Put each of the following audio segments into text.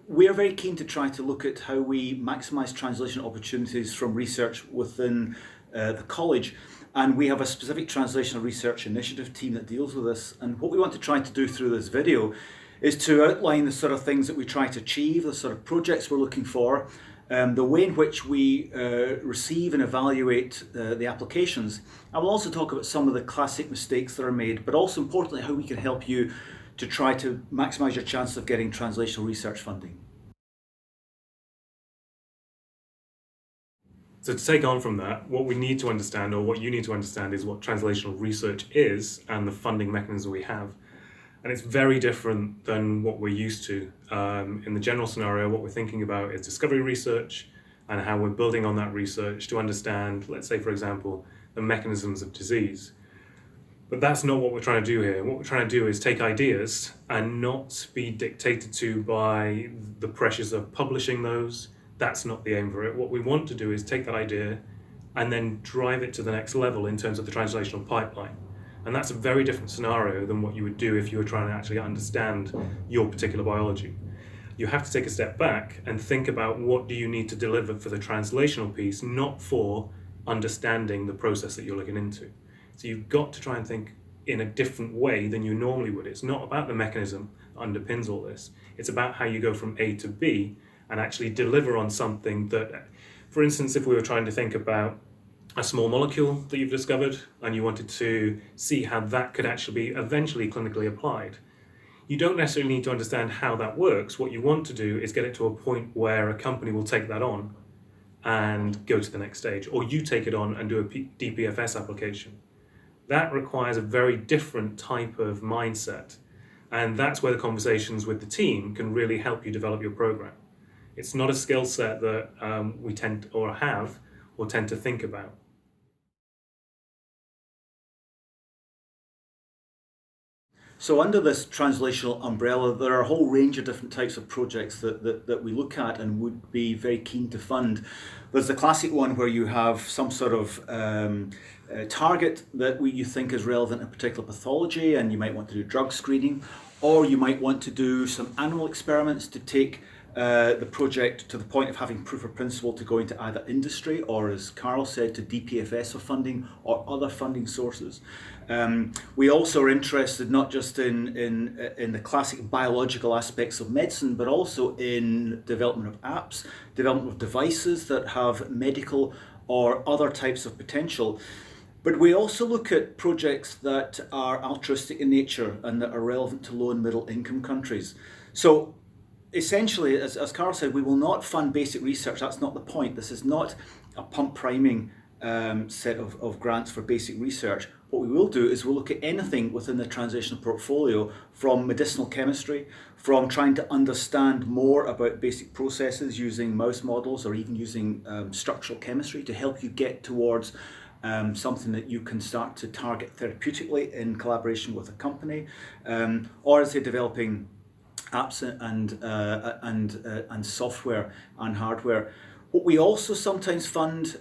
We are very keen to try to look at how we maximise translation opportunities from research within the college, and we have a specific translational research initiative team that deals with this. And what we want to try to do through this video is to outline the sort of things that we try to achieve, the sort of projects we're looking for, the way in which we receive and evaluate the applications. I will also talk about some of the classic mistakes that are made, but also importantly how we can help you to try to maximise your chances of getting translational research funding. So to take on from that, what we need to understand, or what you need to understand, is what translational research is and the funding mechanism we have. And it's very different than what we're used to. In the general scenario, what we're thinking about is discovery research and how we're building on that research to understand, let's say, for example, the mechanisms of disease. But that's not what we're trying to do here. What we're trying to do is take ideas and not be dictated to by the pressures of publishing those. That's not the aim for it. What we want to do is take that idea and then drive it to the next level in terms of the translational pipeline. And that's a very different scenario than what you would do if you were trying to actually understand your particular biology. You have to take a step back and think about what do you need to deliver for the translational piece, not for understanding the process that you're looking into. So you've got to try and think in a different way than you normally would. It's not about the mechanism that underpins all this. It's about how you go from A to B and actually deliver on something that, for instance, if we were trying to think about a small molecule that you've discovered and you wanted to see how that could actually be eventually clinically applied, you don't necessarily need to understand how that works. What you want to do is get it to a point where a company will take that on and go to the next stage, or you take it on and do a DPFS application. That requires a very different type of mindset, and that's where the conversations with the team can really help you develop your program. It's not a skill set that we tend to think about. So under this translational umbrella, there are a whole range of different types of projects that we look at and would be very keen to fund. There's the classic one where you have some sort of target that you think is relevant in a particular pathology, and you might want to do drug screening, or you might want to do some animal experiments to take the project to the point of having proof of principle to go into either industry or, as Carl said, to DPFS for funding or other funding sources. We also are interested not just in the classic biological aspects of medicine, but also in development of apps, development of devices that have medical or other types of potential. But we also look at projects that are altruistic in nature and that are relevant to low and middle income countries. So essentially, as Carl said, we will not fund basic research. That's not the point. This is not a pump priming set of grants for basic research. What we will do is we'll look at anything within the translational portfolio, from medicinal chemistry, from trying to understand more about basic processes using mouse models, or even using structural chemistry to help you get towards something that you can start to target therapeutically in collaboration with a company, or as they're developing apps and software and hardware. What we also sometimes fund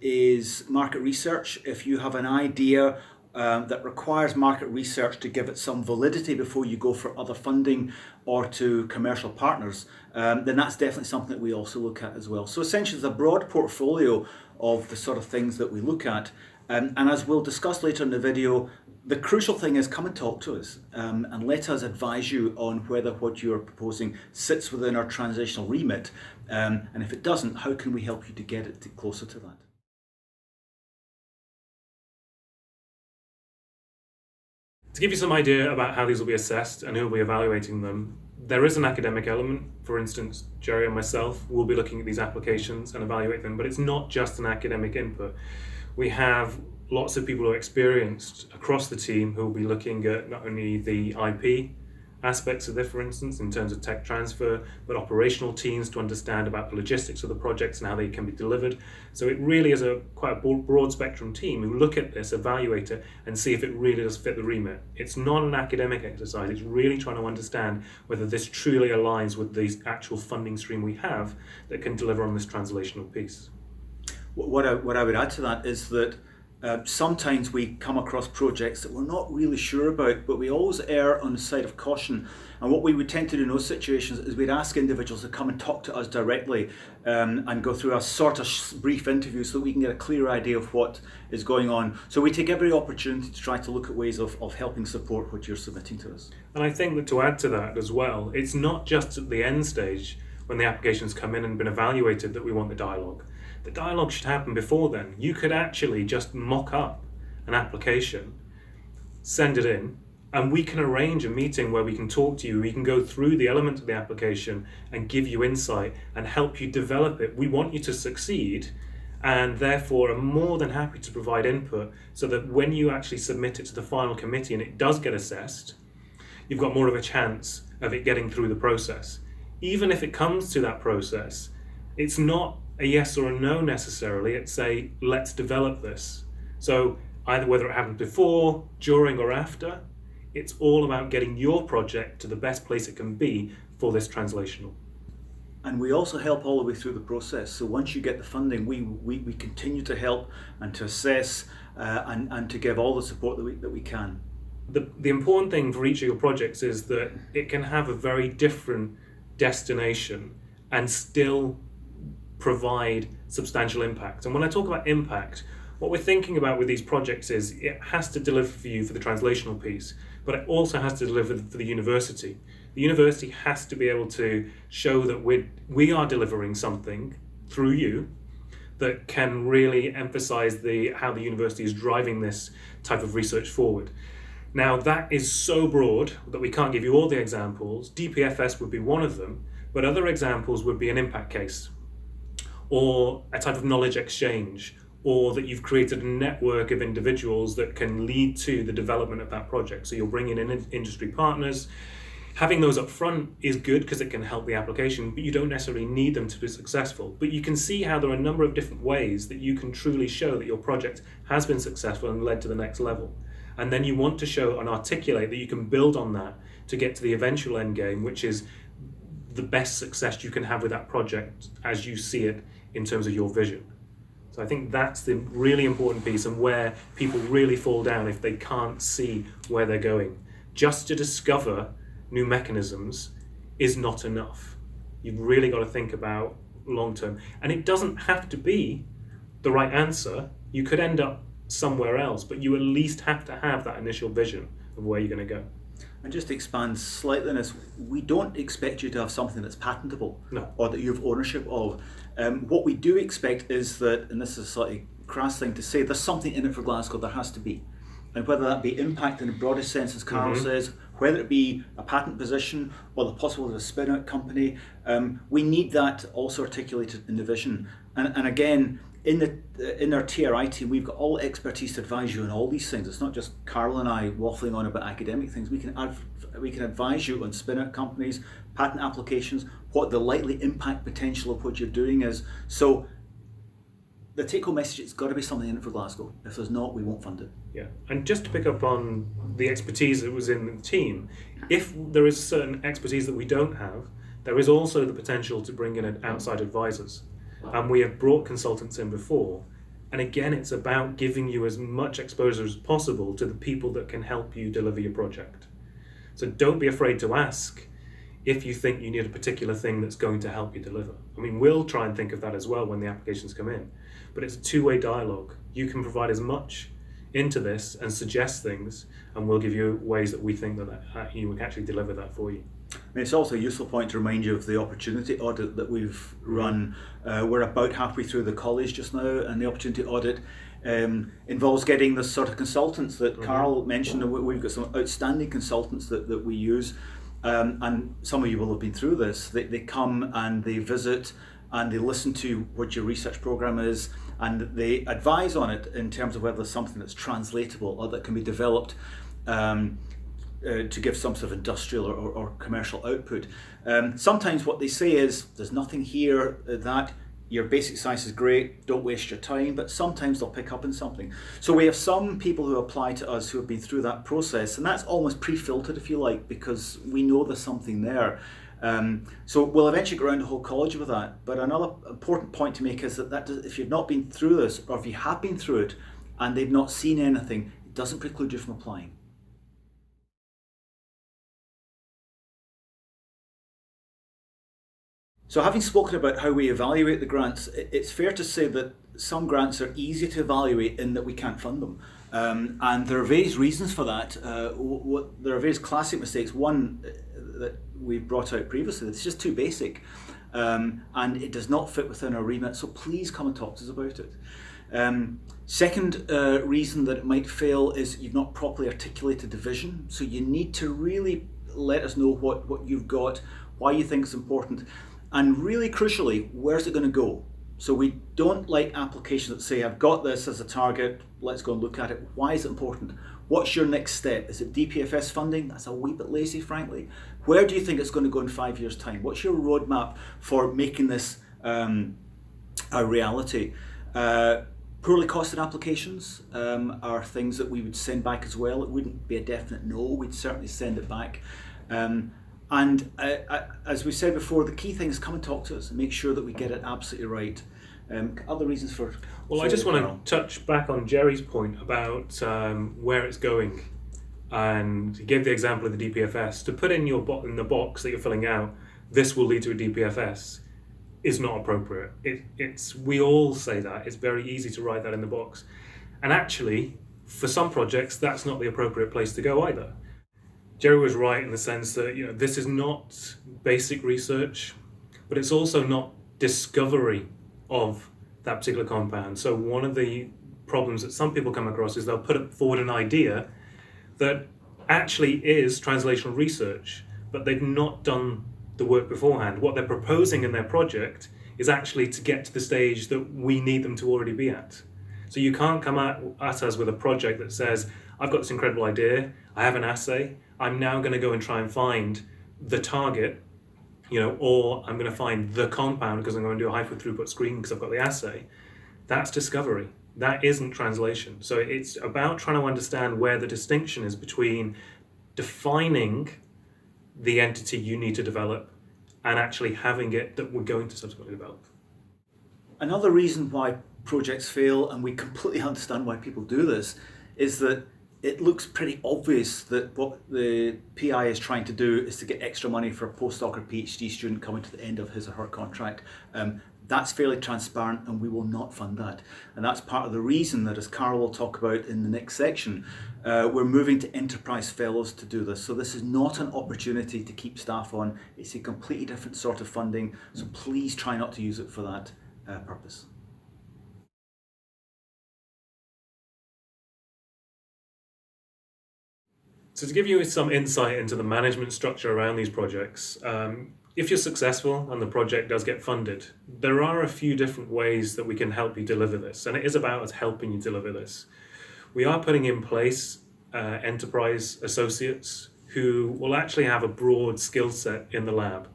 is market research. If you have an idea that requires market research to give it some validity before you go for other funding or to commercial partners, then that's definitely something that we also look at as well. So essentially, it's a broad portfolio of the sort of things that we look at. And as we'll discuss later in the video, the crucial thing is come and talk to us and let us advise you on whether what you're proposing sits within our translational remit. And if it doesn't, how can we help you to get it closer to that? To give you some idea about how these will be assessed and who will be evaluating them, there is an academic element. For instance, Gerry and myself will be looking at these applications and evaluate them, but it's not just an academic input. We have lots of people who are experienced across the team who will be looking at not only the IP aspects of this, for instance, in terms of tech transfer, but operational teams to understand about the logistics of the projects and how they can be delivered. So it really is quite a broad spectrum team who look at this, evaluate it, and see if it really does fit the remit. It's not an academic exercise. It's really trying to understand whether this truly aligns with the actual funding stream we have that can deliver on this translational piece. What I would add to that is that sometimes we come across projects that we're not really sure about, but we always err on the side of caution. And what we would tend to do in those situations is we'd ask individuals to come and talk to us directly and go through a sort of brief interview so that we can get a clear idea of what is going on. So we take every opportunity to try to look at ways of helping support what you're submitting to us. And I think that to add to that as well, it's not just at the end stage when the applications come in and been evaluated that we want the dialogue. The dialogue should happen before then. You could actually just mock up an application, send it in, and we can arrange a meeting where we can talk to you, we can go through the elements of the application and give you insight and help you develop it. We want you to succeed, and therefore are more than happy to provide input so that when you actually submit it to the final committee and it does get assessed, you've got more of a chance of it getting through the process. Even if it comes to that process, it's not a yes or a no necessarily, it's a let's develop this. So either whether it happens before, during or after, it's all about getting your project to the best place it can be for this translational. And we also help all the way through the process. So once you get the funding, we continue to help and to assess and to give all the support that we can. The important thing for each of your projects is that it can have a very different destination and still provide substantial impact. And when I talk about impact, what we're thinking about with these projects is it has to deliver for you for the translational piece, but it also has to deliver for the university. The university has to be able to show that we are delivering something through you that can really emphasize how the university is driving this type of research forward. Now that is so broad that we can't give you all the examples. DPFS would be one of them, but other examples would be an impact case, or a type of knowledge exchange, or that you've created a network of individuals that can lead to the development of that project. So you're bringing in industry partners. Having those up front is good because it can help the application, but you don't necessarily need them to be successful. But you can see how there are a number of different ways that you can truly show that your project has been successful and led to the next level. And then you want to show and articulate that you can build on that to get to the eventual end game, which is the best success you can have with that project as you see it in terms of your vision. So I think that's the really important piece, and where people really fall down if they can't see where they're going. Just to discover new mechanisms is not enough. You've really got to think about long term. And it doesn't have to be the right answer. You could end up somewhere else, but you at least have to have that initial vision of where you're going to go. And just to expand slightly on this, we don't expect you to have something that's patentable, No. or that you have ownership of. What we do expect is that, and this is a slightly crass thing to say, there's something in it for Glasgow, there has to be. And whether that be impact in the broadest sense, as Carol says, whether it be a patent position or the possibility of a spin-out company, we need that also articulated in the vision. And again, in our TRI team, we've got all expertise to advise you on all these things. It's not just Carol and I waffling on about academic things. We can advise you on spin-out companies, patent applications, what the likely impact potential of what you're doing is. So the take-home message, it's got to be something in it for Glasgow. If there's not, we won't fund it. Yeah, and just to pick up on the expertise that was in the team, if there is certain expertise that we don't have, there is also the potential to bring in outside advisors. And we have brought consultants in before. And again, it's about giving you as much exposure as possible to the people that can help you deliver your project. So don't be afraid to ask if you think you need a particular thing that's going to help you deliver. I mean, we'll try and think of that as well when the applications come in. But it's a two-way dialogue. You can provide as much into this and suggest things, and we'll give you ways that we think that you can actually deliver that for you. I mean, it's also a useful point to remind you of the Opportunity Audit that we've run. We're about halfway through the college just now, and the Opportunity Audit involves getting the sort of consultants that Carl mentioned. We've got some outstanding consultants that we use, and some of you will have been through this. They come and they visit and they listen to what your research program is, and they advise on it in terms of whether there's something that's translatable or that can be developed to give some sort of industrial or commercial output. Sometimes what they say is, there's nothing here that your basic science is great, don't waste your time, but sometimes they'll pick up on something. So we have some people who apply to us who have been through that process, and that's almost pre-filtered, if you like, because we know there's something there. So we'll eventually go around the whole college with that. But another important point to make is that if you've not been through this, or if you have been through it, and they've not seen anything, it doesn't preclude you from applying. So having spoken about how we evaluate the grants, it's fair to say that some grants are easy to evaluate in that we can't fund them. And there are various reasons for that. There are various classic mistakes. One that we brought out previously, it's just too basic. And it does not fit within our remit, so please come and talk to us about it. Second reason that it might fail is you've not properly articulated the vision. So you need to really let us know what you've got, why you think it's important, and really crucially, where's it going to go? So we don't like applications that say, I've got this as a target, let's go and look at it. Why is it important? What's your next step? Is it DPFS funding? That's a wee bit lazy, frankly. Where do you think it's going to go in 5 years' time? What's your roadmap for making this a reality? Poorly costed applications are things that we would send back as well. It wouldn't be a definite no, we'd certainly send it back. And as we said before, the key thing is come and talk to us and make sure that we get it absolutely right. Other reasons for... Well, I just want to touch back on Gerry's point about where it's going, and he gave the example of the DPFS. To put in in the box that you're filling out, this will lead to a DPFS, is not appropriate. We all say that. It's very easy to write that in the box. And actually, for some projects, that's not the appropriate place to go either. Gerry was right in the sense that this is not basic research, but it's also not discovery of that particular compound. So one of the problems that some people come across is they'll put forward an idea that actually is translational research, but they've not done the work beforehand. What they're proposing in their project is actually to get to the stage that we need them to already be at. So you can't come at us with a project that says, I've got this incredible idea, I have an assay, I'm now going to go and try and find the target, or I'm going to find the compound because I'm going to do a high throughput screen because I've got the assay. That's discovery. That isn't translation. So it's about trying to understand where the distinction is between defining the entity you need to develop and actually having it that we're going to subsequently develop. Another reason why projects fail, and we completely understand why people do this, is that it looks pretty obvious that what the PI is trying to do is to get extra money for a postdoc or PhD student coming to the end of his or her contract. That's fairly transparent, and we will not fund that. And that's part of the reason that, as Carol will talk about in the next section, we're moving to enterprise fellows to do this. So this is not an opportunity to keep staff on. It's a completely different sort of funding. So please try not to use it for that purpose. So to give you some insight into the management structure around these projects, if you're successful and the project does get funded, there are a few different ways that we can help you deliver this, and it is about us helping you deliver this. We are putting in place enterprise associates who will actually have a broad skill set in the lab,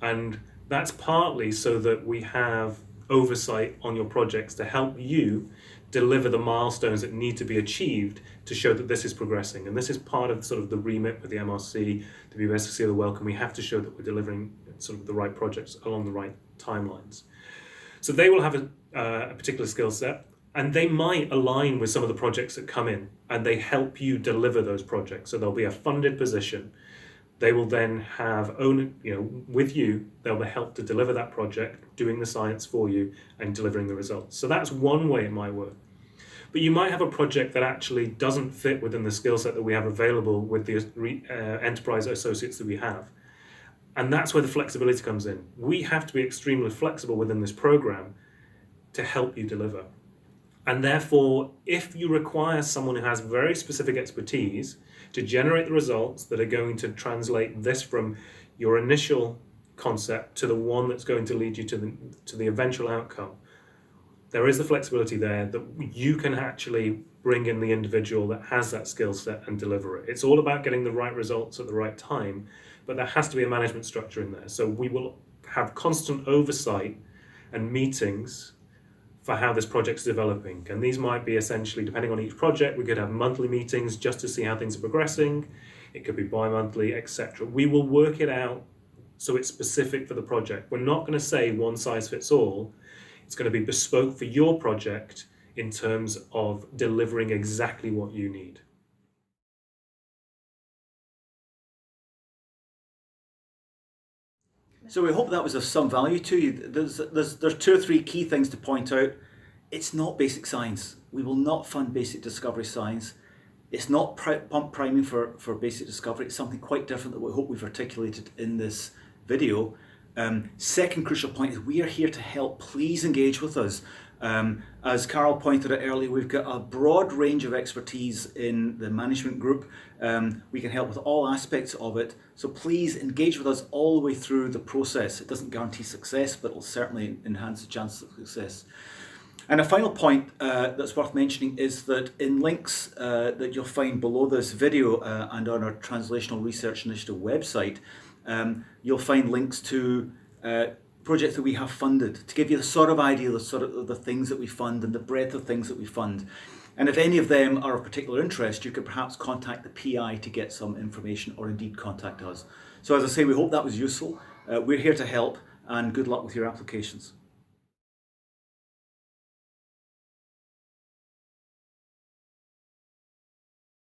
and that's partly so that we have oversight on your projects to help you deliver the milestones that need to be achieved to show that this is progressing. And this is part of sort of the remit with the MRC, to be best to see the welcome. We have to show that we're delivering sort of the right projects along the right timelines. So they will have a particular skill set, and they might align with some of the projects that come in, and they help you deliver those projects. So there'll be a funded position. They will then have with you, they'll help to deliver that project, doing the science for you and delivering the results. So that's one way it might work. But you might have a project that actually doesn't fit within the skill set that we have available with the enterprise associates that we have. And that's where the flexibility comes in. We have to be extremely flexible within this program to help you deliver. And therefore, if you require someone who has very specific expertise to generate the results that are going to translate this from your initial concept to the one that's going to lead you to the eventual outcome, there is the flexibility there that you can actually bring in the individual that has that skill set and deliver it. It's all about getting the right results at the right time, but there has to be a management structure in there. So we will have constant oversight and meetings for how this project's developing. And these might be essentially, depending on each project, we could have monthly meetings just to see how things are progressing. It could be bi-monthly, etc. We will work it out so it's specific for the project. We're not going to say one size fits all. It's going to be bespoke for your project in terms of delivering exactly what you need. So we hope that was of some value to you. There's 2 or 3 key things to point out. It's not basic science. We will not fund basic discovery science. It's not pump priming for basic discovery. It's something quite different that we hope we've articulated in this video. Second crucial point is we are here to help. Please engage with us. As Carol pointed out earlier, we've got a broad range of expertise in the management group. We can help with all aspects of it. So please engage with us all the way through the process. It doesn't guarantee success, but it'll certainly enhance the chances of success. And a final point that's worth mentioning is that in links that you'll find below this video and on our Translational Research Initiative website, you'll find links to projects that we have funded to give you the sort of idea, the things that we fund and the breadth of things that we fund. And if any of them are of particular interest, you could perhaps contact the PI to get some information, or indeed contact us. So as I say, we hope that was useful. We're here to help, and good luck with your applications.